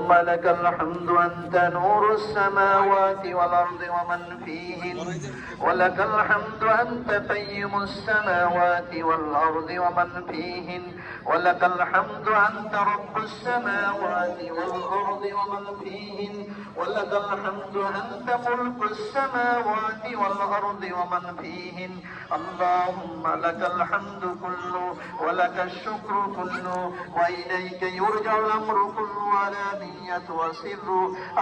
اللهم لك الحمد أنت نور السماوات والأرض ومن فيهن ولك الحمد أنت قيم السماوات والأرض ومن فيهن ولك الحمد أنت رب السماوات والأرض ومن فيهن ولك الحمد أنت ملك السماوات والأرض ومن فيهن اللهم لك الحمد كله ولك الشكر كله وإليك يرجع الأمر كله علانية وسر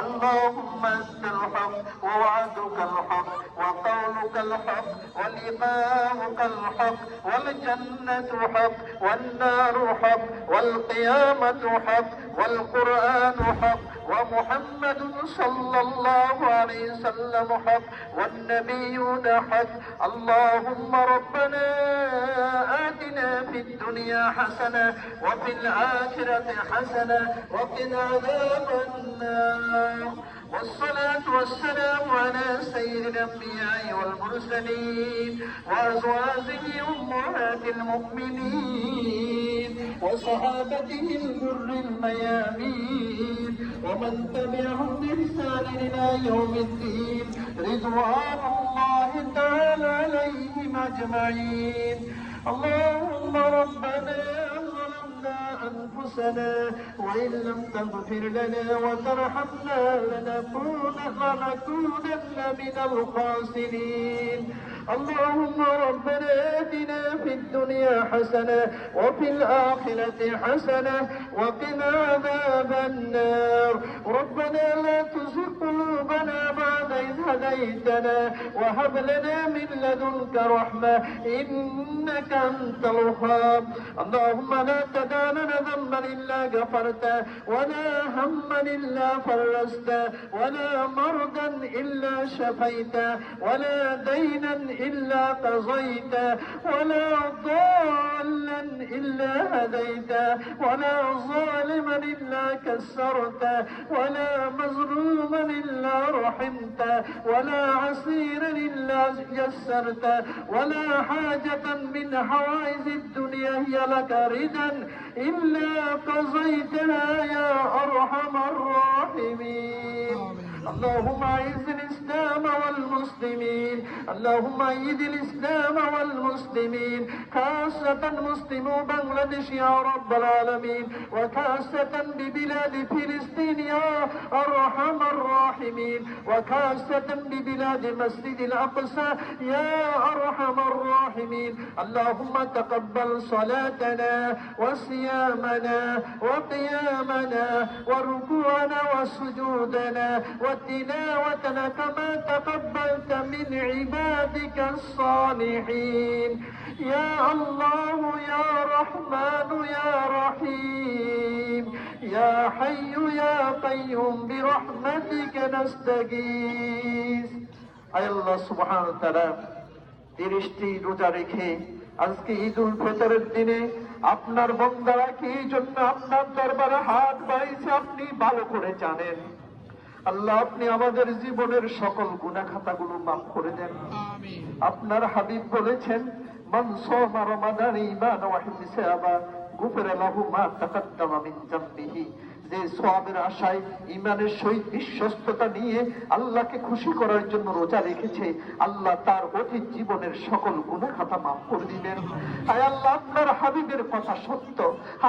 اللهم أنت الحق ووعدك الحق وقولك الحق ولقاؤك الحق والجنة حق والنار حق والقيامة حق والقرآن حق ومحمد صلى الله عليه وسلم حق والنبيون حق اللهم ربنا آتنا في الدنيا حسنة وفي الآخرة حسنة وقنا عذاب النار والصلاة والسلام على سيد الأنبياء والمرسلين وأزواجه أمهات المؤمنين وصحابته الغر الميامين ومن تبعهم بإحسان إلى يوم الدين رضوان الله تعالى عليهم أجمعين اللهم ربنا ظلمنا أنفسنا وإن لم تغفر لنا وترحمنا لنكونن من الخاسرين اللهم ربنا آتنا في الدنيا حسنة وفي الآخرة حسنة وقنا عذاب النار ربنا لا تزغ قلوبنا بعد إذ هديتنا وهب لنا من لدنك رحمة إنك أنت الوهاب اللهم لا تدع لنا ذنبا إلا غفرته ولا هما إلا فرجته ولا مرضا إلا شفيته ولا دينا إلا قضيته ولا ضالا إلا هديته ولا ظالما إلا كسرته ولا مظلوما إلا رحمته ولا عسيرا إلا يسرته ولا حاجة من حوائج الدنيا هي لك ردا إلا قضيتها يا أرحم الراحمين اللهم أعز الإسلام والمسلمين اللهم أيد الإسلام والمسلمين خاصة مسلمو بنغلاديش يا رب العالمين وخاصة ببلاد فلسطين يا أرحم الراحمين وخاصة ببلاد مسجد الأقصى يا أرحم الراحمين اللهم تقبل صلاتنا وصيامنا وقيامنا وركوعنا وسجودنا وتلاوتنا كما تقبلت من عبادك الصالحين يا الله يا رحمن يا رحيم يا حي يا قيوم برحمتك نستغيث আয় আল্লাহ সুবহানাহু ওয়া তাআলা 30টি রোজা রেখে আজকে ঈদুল ফিতরের দিনে আপনার বান্দারা কি জন্য আপনার দরবারে হাত বাড়িয়েছে আপনি ভালো করে জানেন আল্লাহ আপনি আমাদের জীবনের সকল গুনাহ খাতাগুলো মাফ করে দেন আমিন আপনার হাবিব বলেছেন মান সামা রমাদান ঈমানান ওয়া ইহতিসাবা গুফিরা লাহু মা তাকাদ্দামা মিন যামবিহি যে সওয়াবের আশায় ঈমানের সহিত বিশ্বস্ততা নিয়ে আল্লাহকে খুশি করার জন্য রোজা রেখেছে আল্লাহ তার অতীত জীবনের সকল গুনাহ খাতা মাফ করে দিবেন আয় আল্লাহ আপনার হাবিবের কথা সত্য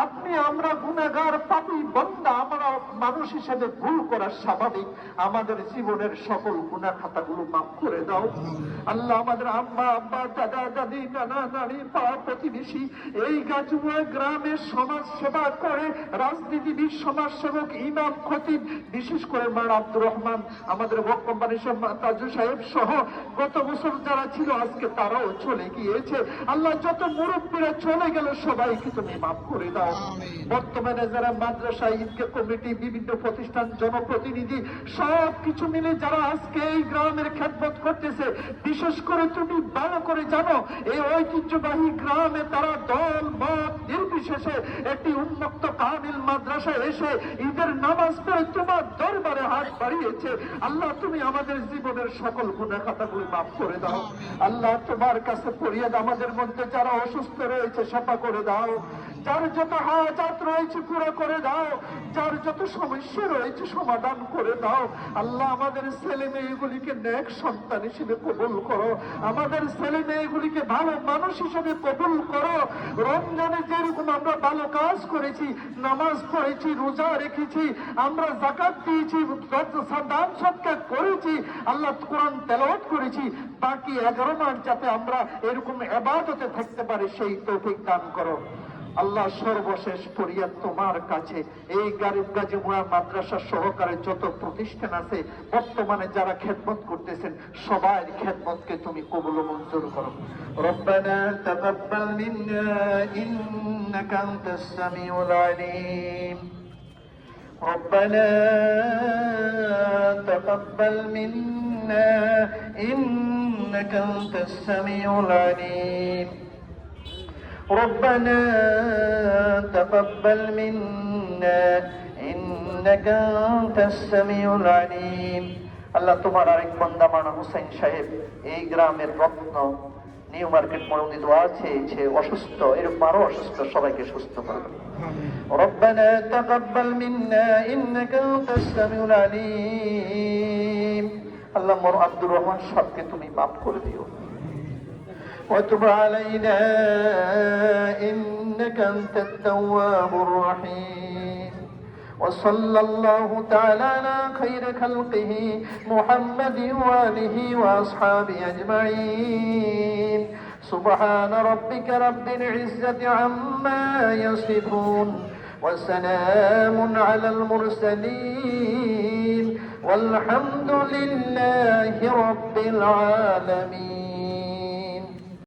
আপনি আমরা গুনাহগার পাপী বান্দা আমরা মানুষ হিসেবে ভুল করা স্বাভাবিক আমাদের জীবনের সকল গুনাহ খাতাগুলো মাফ করে দাও আল্লাহ আমাদের আম্মা আব্বা দাদা দাদি নানা নানি পাড়া প্রতিবেশী এই গাজুয়া গ্রামের সমাজ সেবা করে রাজনীতিবিদ সমাজসেবক ইমাম খতিব বিশেষ করে মার আব্দুর রহমান আমাদের ওয়াক্ফ কোম্পানির তাজু সাহেব সহ গত বছর যারা ছিল আজকে তারাও চলে গিয়েছে আল্লাহ যত মুরব্বীরা চলে গেল সবাইকে তুমি মাফ করে দাও বর্তমানে যারা মাদ্রাসা ঈদগাহ কমিটি বিভিন্ন প্রতিষ্ঠান জনপ্রতিনিধি সব কিছু মিলে যারা আজকে এই গ্রামের খেদমত করতেছে বিশেষ করে তুমি ভালো করে জানো এই ঐতিহ্যবাহী গ্রামে তারা দল মত নির্বিশেষে একটি উন্মুক্ত কামিল মাদ্রাসায় এসে ঈদের নামাজ পড়ে তোমার দরবারে হাত বাড়িয়েছে আল্লাহ তুমি আমাদের জীবনের সকল গুনাহ খাতাগুলো মাফ করে দাও আল্লাহ তোমার কাছে ফরিয়াদ আমাদের মধ্যে যারা অসুস্থ রয়েছে সেবা করে দাও যার যত হাজাত রয়েছে পুরো করে দাও, যার যত সমস্যা রয়েছে সমাধান করে দাও। আল্লাহ আমাদের ছেলে মেয়েগুলিকে নেক সন্তান হিসেবে কবুল করো, আমাদের ছেলে মেয়েগুলিকে ভালো মানুষ হিসেবে কবুল করো। রমজানে যেরকম আমরা ভালো কাজ করেছি, নামাজ পড়েছি, রোজা রেখেছি, আমরা যাকাত দিয়েছি, দান সৎকার করেছি, আল্লাহ কোরআন তেলাওয়াত করেছি, বাকি 11 মাস যাতে আমরা এরকম ইবাদতে থাকতে পারি সেই তৌফিক দান করো। আল্লাহ সর্বশেষ ফরিয়াদ তোমার কাছে, এই গরিব গাজী মুয়া মাদ্রাসা সহকারে যত প্রতিষ্ঠান আছে বর্তমানে যারা খেদমত করতেছেন সবার খেদমতকে তুমি কবুল ও মঞ্জুর করো। রব্বানা তাকাব্বাল মিন্না ইন্নাকা আনতাস সামিউল আলিম। ربنا تقبل منا إنك أنت السميع العليم. ربنا تقبل منا إنك أنت السميع العليم. আল্লাহ তোমার আরেক বান্দা মানা হুসাইন সাহেব এই গ্রামের রত্ন, নিউ মার্কেট মোড়ে দোয়া চেয়েছে, অসুস্থ, এরকম আরো অসুস্থ সবাইকে সুস্থ করো। ربنا تقبل منا إنك أنت السميع العليم. আল্লাহ মোর আব্দুর রহমান সাহেবকে তুমি মাফ করে দিও। وتب علينا إنك أنت التواب الرحيم. وصلى الله تعالى على خير خلقه محمد وآله وأصحابه أجمعين. سبحان ربك رب العزة عما يصفون وسلام على المرسلين والحمد لله رب العالمين.